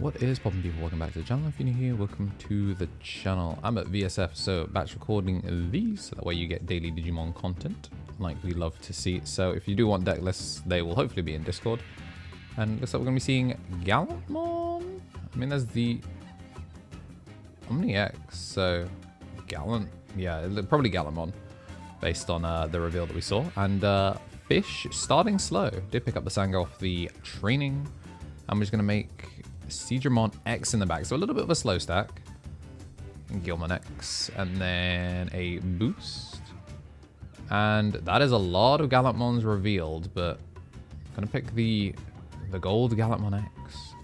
What is poppin' people? Welcome back to the channel. If you're new here, welcome to the channel. I'm at VSF, so batch recording these, so that way you get daily Digimon content, like we love to see. So if you do want deck lists, they will hopefully be in Discord. And looks like we're going to be seeing Gallantmon. I mean, there's the OmniX, so Gallant, yeah, probably Gallantmon, based on the reveal that we saw. And Fish starting slow. Did pick up the Sango off the training. I'm just going to make Digimon X in the back, so a little bit of a slow stack. Gilmon X, and then a boost. And that is a lot of Gallantmons revealed, but I'm going to pick the gold Gallantmon X.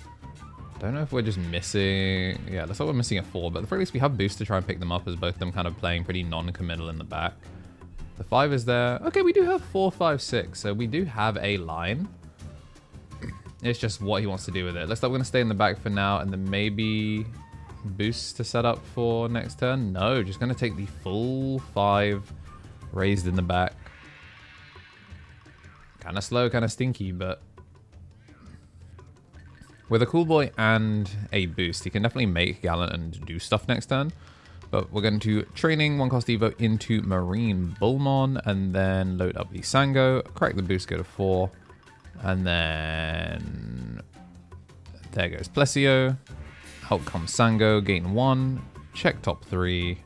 Don't know if we're just missing... Yeah, looks like we're missing a 4, but at the very least we have boost to try and pick them up, as both of them kind of playing pretty non-committal in the back. The 5 is there. Okay, we do have 4, 5, 6, so we do have a line. It's just what he wants to do with it. Looks like we're going to stay in the back for now, and then maybe boost to set up for next turn. No, just going to take the full 5 raised in the back. Kind of slow, kind of stinky, but with a cool boy and a boost, he can definitely make Gallant and do stuff next turn. But we're going to training 1 cost Evo into Marine Bullmon, and then load up the Sango, crack the boost, go to 4. And then there goes Plesio. Out comes Sango, gain 1, check top 3,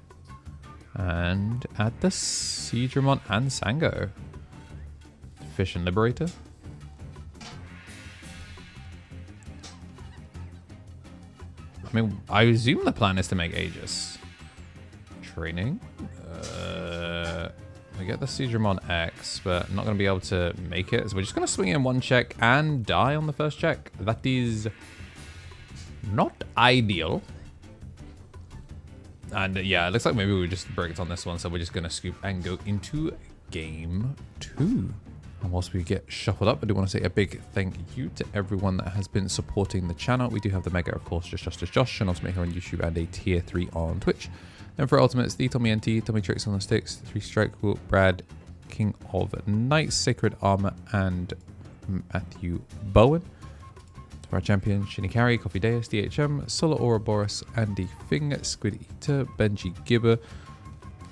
and add the Digimon and Sango. Fish and Liberator. I mean, I assume the plan is to make Aegis. Training. We get the Digimon X, but I'm not going to be able to make it. So we're just going to swing in 1 check and die on the first check. That is not ideal. And yeah, it looks like maybe we just bricked on this one. So we're just going to scoop and go into game 2. And whilst we get shuffled up, I do want to say a big thank you to everyone that has been supporting the channel. We do have the Mega, of course, just Josh, and also here on YouTube, and a tier 3 on Twitch. And for Ultimates, the Tommy NT, Tommy Tricks on the Sticks, 3 Strike, Brad, King of Knights, Sacred Armour, and Matthew Bowen. For our champion, Shinny Carry, Coffee Deus, DHM, Solo Ouroboros, Andy Fing, Squid Eater, Benji Gibber,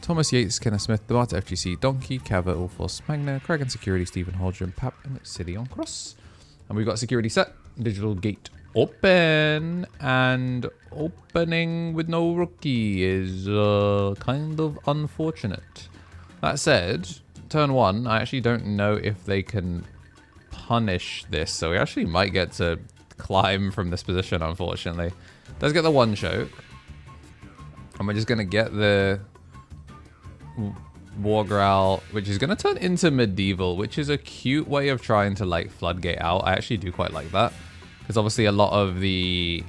Thomas Yates, Kenneth Smith, The Marta FGC, Donkey, Kava, Ulforce Magna, Kragan Security, Stephen Holdren, Pap, and City on Cross. And we've got security set, digital gate open, and opening with no rookie is kind of unfortunate. That said, turn 1, I actually don't know if they can punish this, so we actually might get to climb from this position, unfortunately. Let's get the 1 choke, and we're just going to get the War Growl, which is going to turn into Medieval, which is a cute way of trying to like floodgate out. I actually do quite like that, because obviously a lot of the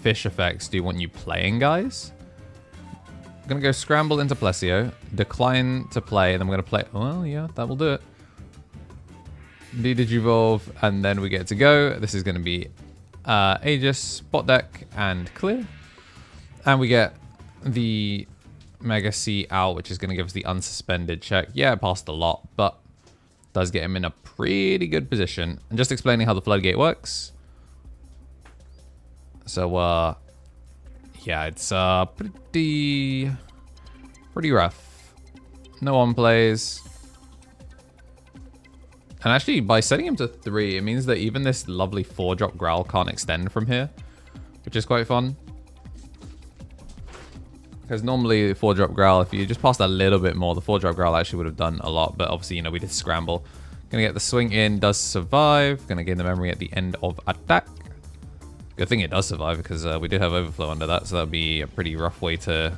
fish effects do want you playing guys. I'm gonna go scramble into Plesio, decline to play, and then we're gonna play. Well, yeah, that will do it. Digivolve, and then we get to go. This is gonna be Aegis, spot deck, and clear. And we get the Mega C out, which is going to give us the unsuspended check. Yeah, it passed a lot, but does get him in a pretty good position. And just explaining how the floodgate works. So, yeah, it's pretty rough. No one plays. And actually, by setting him to 3, it means that even this lovely 4-drop Growl can't extend from here, which is quite fun. Because normally 4-drop Growl, if you just passed a little bit more, the 4-drop Growl actually would have done a lot. But obviously, you know, we did scramble. Gonna get the swing in, does survive. Gonna gain the memory at the end of attack. Good thing it does survive, because we did have overflow under that. So that would be a pretty rough way to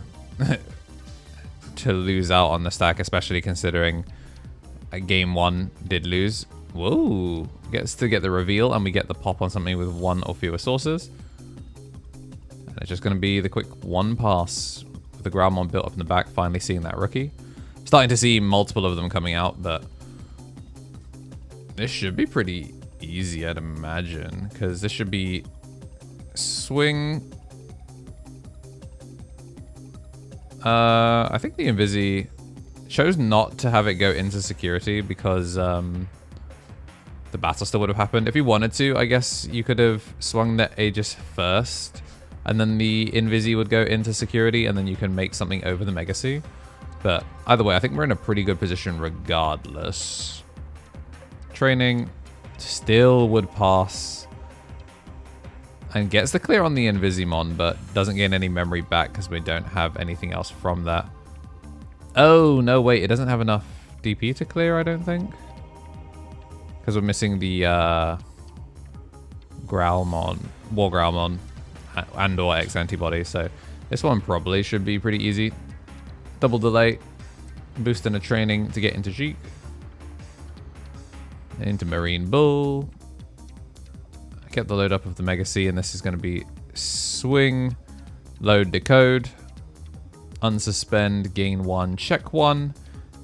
to lose out on the stack, especially considering game 1 did lose. Whoa. Gets to get the reveal, and we get the pop on something with 1 or fewer sources. And it's just gonna be the quick 1 pass. The Growlmon built up in the back, finally seeing that rookie. Starting to see multiple of them coming out, but this should be pretty easy, I'd imagine, because this should be swing. I think the Invisi chose not to have it go into security because the battle still would have happened. If you wanted to, I guess you could have swung the Aegis first, and then the Invisi would go into security, and then you can make something over the Mega Sea. But either way, I think we're in a pretty good position regardless. Training still would pass and gets the clear on the Invisimon, but doesn't gain any memory back because we don't have anything else from that. Oh, no, wait, it doesn't have enough DP to clear, I don't think. Because we're missing the Growlmon, War Growlmon, and or X antibody, so this one probably should be pretty easy. Double delay, boost in a training to get into Jeek, into Marine Bull. Get the load up of the Mega Sea, and this is going to be swing, load, decode, unsuspend, gain 1, check 1,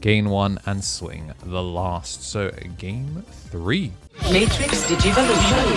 gain 1, and swing the last. So game 3. Matrix Digivolution.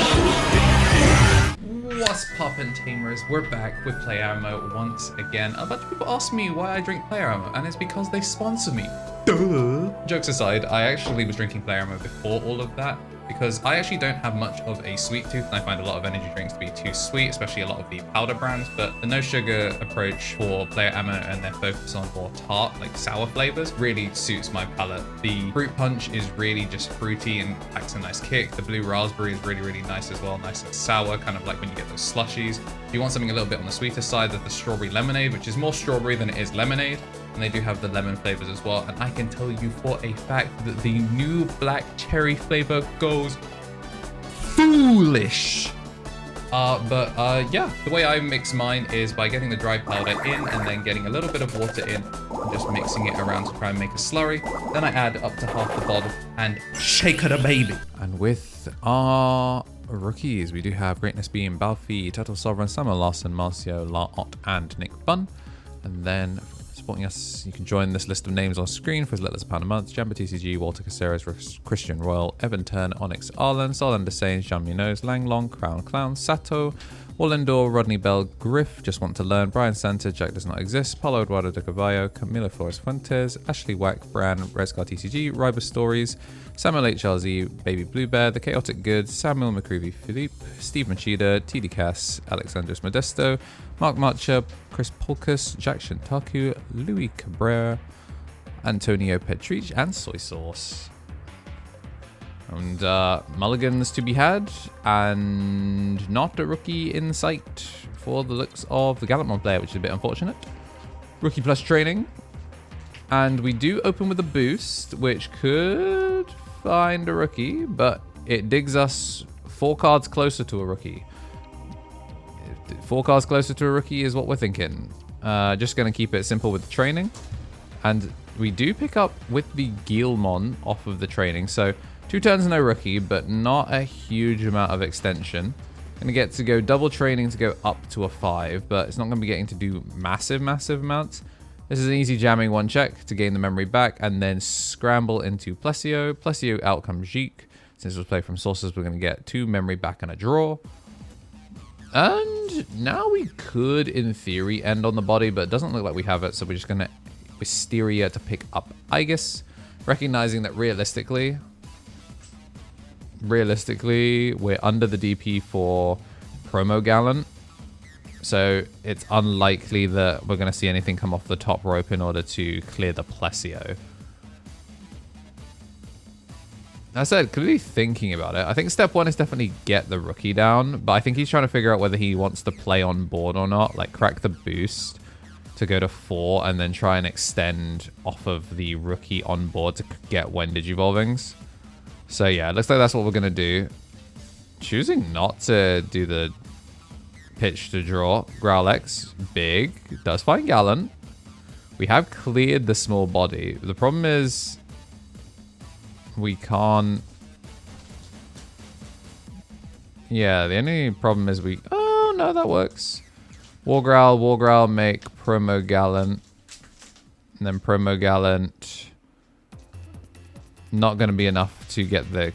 What's poppin', tamers? We're back with Player Ammo once again. A bunch of people ask me why I drink Player Ammo, and it's because they sponsor me. Duh. Jokes aside, I actually was drinking Player Ammo before all of that, because I actually don't have much of a sweet tooth, and I find a lot of energy drinks to be too sweet, especially a lot of the powder brands. But the no sugar approach for Player Ammo and their focus on more tart, like sour flavors, really suits my palate. The fruit punch is really just fruity and packs a nice kick. The blue raspberry is really, really nice as well, nice and sour, kind of like when you get those slushies. If you want something a little bit on the sweeter side, there's the strawberry lemonade, which is more strawberry than it is lemonade. And they do have the lemon flavors as well. And I can tell you for a fact that the new black cherry flavor goes foolish. Yeah, the way I mix mine is by getting the dry powder in and then getting a little bit of water in and just mixing it around to try and make a slurry. Then I add up to half the bottle and shake it a baby. And with our rookies, we do have Greatness Beam, Balfi, Turtle Sovereign, Samuel Larson, Marcio, Laot, and Nick Bunn. And then supporting us, you can join this list of names on screen for as little as £1 a month. Jamba TCG, Walter Caceres, Christian Royal, Evan Turn, Onyx Arlen, Solander Sains, Jean Munoz, Lang Long, Crown Clown, Sato, Wallendor, Rodney Bell, Griff, Just Want to Learn, Brian Santa, Jack Does Not Exist, Paulo Eduardo de Cavallo, Camilo Flores Fuentes, Ashley Wack, Bran, Rescar TCG, Ryber Stories, Samuel HRZ, Baby Blue Bear, The Chaotic Good, Samuel McCreevy Philippe, Steve Machida, TD Cass, Alexandros Modesto, Mark Marcher, Chris Polkus, Jack Shintaku, Louis Cabrera, Antonio Petric, and Soy Sauce. And mulligans to be had, and not a rookie in sight for the looks of the Gallantmon player, which is a bit unfortunate. Rookie plus training. And we do open with a boost, which could find a rookie, but it digs us 4 cards closer to a rookie. 4 cards closer to a rookie is what we're thinking. Just going to keep it simple with the training. And we do pick up with the Gallantmon off of the training. So 2 turns no rookie, but not a huge amount of extension. Going to get to go double training to go up to a 5, but it's not going to be getting to do massive amounts. This is an easy jamming 1 check to gain the memory back, and then scramble into Plesio. Plesio out comes Jeek. Since it was played from sources, we're going to get 2 memory back and a draw. And now we could, in theory, end on the body, but it doesn't look like we have it, so we're just going to Wisteria to pick up Aegis, recognizing that realistically, we're under the DP for Promo Gallant. So it's unlikely that we're going to see anything come off the top rope in order to clear the Plesio. I said, clearly thinking about it, I think step 1 is definitely get the rookie down, but I think he's trying to figure out whether he wants to play on board or not, like crack the boost to go to 4 and then try and extend off of the rookie on board to get when Digivolvings. So yeah, it looks like that's what we're going to do. Choosing not to do the pitch to draw. Growlex, big, does find Gallant. We have cleared the small body. The problem is we can't... Yeah, the only problem is we... Oh, no, that works. War Growl, make Promo Gallant. And then Promo Gallant. Not going to be enough to get the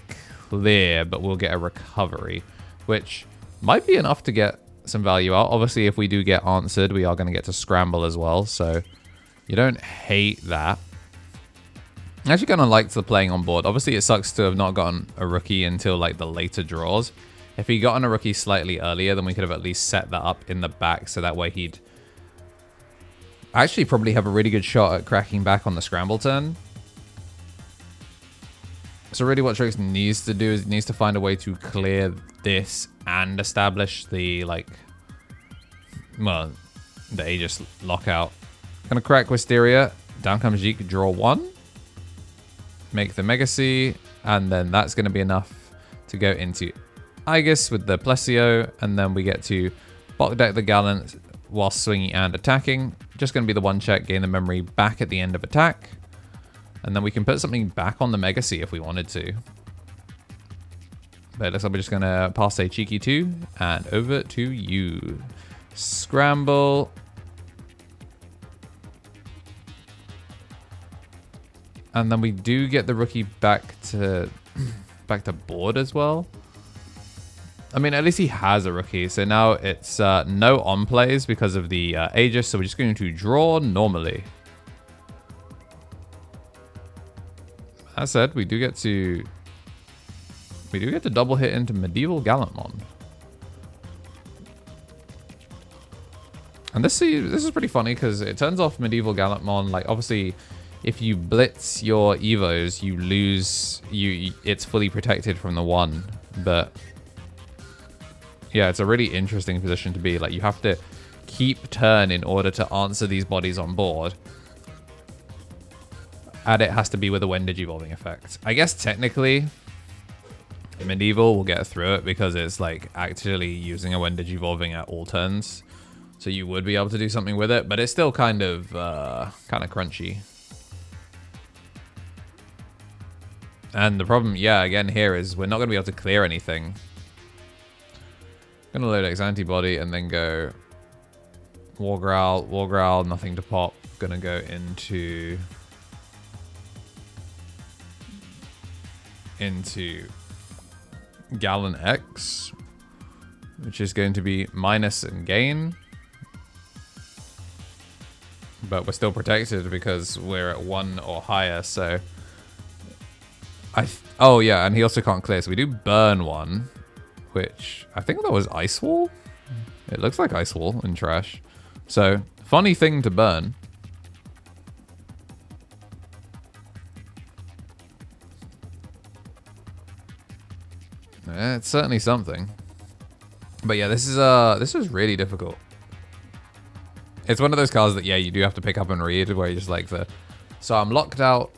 clear, but we'll get a recovery, which might be enough to get some value out. Obviously, if we do get answered, we are going to get to scramble as well, so you don't hate that. I actually kind of liked the playing on board. Obviously, it sucks to have not gotten a rookie until like the later draws. If he gotten a rookie slightly earlier, then we could have at least set that up in the back, so that way he'd actually probably have a really good shot at cracking back on the scramble turn. So really what Trix needs to do is he needs to find a way to clear this and establish the, like, well, the Aegis lockout. Gonna crack Wisteria. Down comes Jeek, draw 1. Make the Megacy, and then that's going to be enough to go into Aegis with the Plesio, and then we get to block deck the Gallant while swinging and attacking. Just going to be the 1 check, gain the memory back at the end of attack, and then we can put something back on the Megacy if we wanted to. But it looks like we're just going to pass a cheeky 2, and over to you. Scramble. And then we do get the rookie back to board as well. I mean, at least he has a rookie. So now it's no on plays because of the Aegis. So we're just going to draw normally. That said, we do get to double hit into Medieval Gallantmon. And this is pretty funny because it turns off Medieval Gallantmon. Like, obviously, if you blitz your Evos, you lose. It's fully protected from the 1. But yeah, it's a really interesting position to be. Like, you have to keep turn in order to answer these bodies on board. And it has to be with a when Digivolving effect. I guess technically, Medieval will get through it because it's like actually using a when Digivolving at all turns. So you would be able to do something with it, but it's still kind of crunchy. And the problem, yeah, again here is we're not going to be able to clear anything. Going to load X antibody and then go War Growl, nothing to pop. Going to go into Gallant X, which is going to be minus and gain. But we're still protected because we're at 1 or higher, so... oh yeah, and he also can't clear, so we do burn 1, which I think that was Ice Wall. It looks like Ice Wall in trash. So, funny thing to burn. It's certainly something. But yeah, this is really difficult. It's one of those cards that, yeah, you do have to pick up and read, where you just like the... So I'm locked out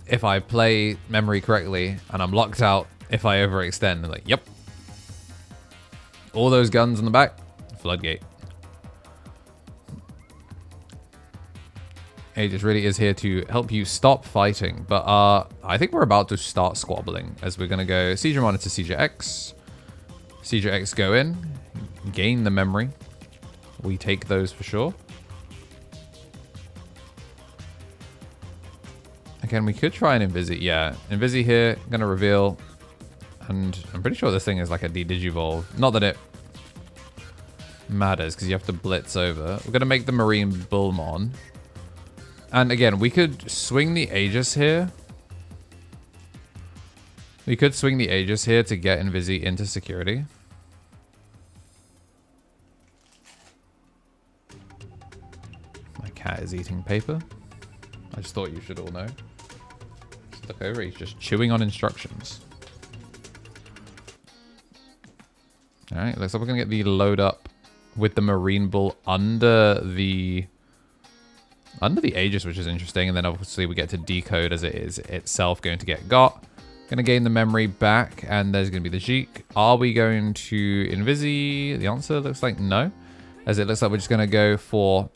if I play memory correctly, and I'm locked out if I overextend. And like, yep. All those guns in the back, floodgate. Aegis really is here to help you stop fighting, but I think we're about to start squabbling, as we're going to go Seizure Monitor, Seizure X. Seizure X go in, gain the memory. We take those for sure. Again, we could try an Invisi. Yeah, Invisi here, going to reveal. And I'm pretty sure this thing is like a D-Digivolve. Not that it matters, because you have to blitz over. We're going to make the Marine Bullmon. And again, we could swing the Aegis here. We could swing the Aegis here to get Invisi into security. My cat is eating paper. I just thought you should all know. Just look over, he's just chewing on instructions. Alright, looks like we're going to get the load up with the Marine Bull under the Aegis, which is interesting. And then obviously we get to decode as it is itself going to get got. Going to gain the memory back, and there's going to be the Jeek. Are we going to Invisi? The answer looks like no, as it looks like we're just going to go for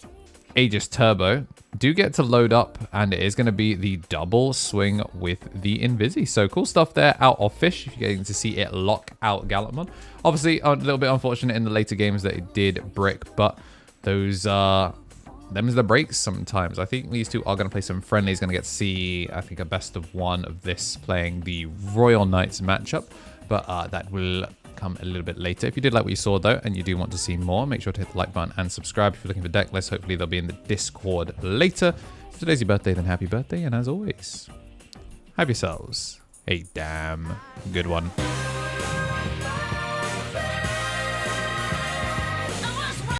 Aegis Turbo. Do get to load up, and it is going to be the double swing with the Invisi. So cool stuff there out of Fish. If you're getting to see it lock out Gallantmon. Obviously, a little bit unfortunate in the later games that it did brick, but those them's the breaks sometimes. I think these two are going to play some friendlies. Going to get to see, I think, a best of one of this playing the Royal Knights matchup, but that will come a little bit later. If you did like what you saw though, and you do want to see more, make sure to hit the like button and subscribe. If you're looking for deck lists, hopefully they'll be in the Discord later. If today's your birthday, then happy birthday, and as always, have yourselves a damn good one.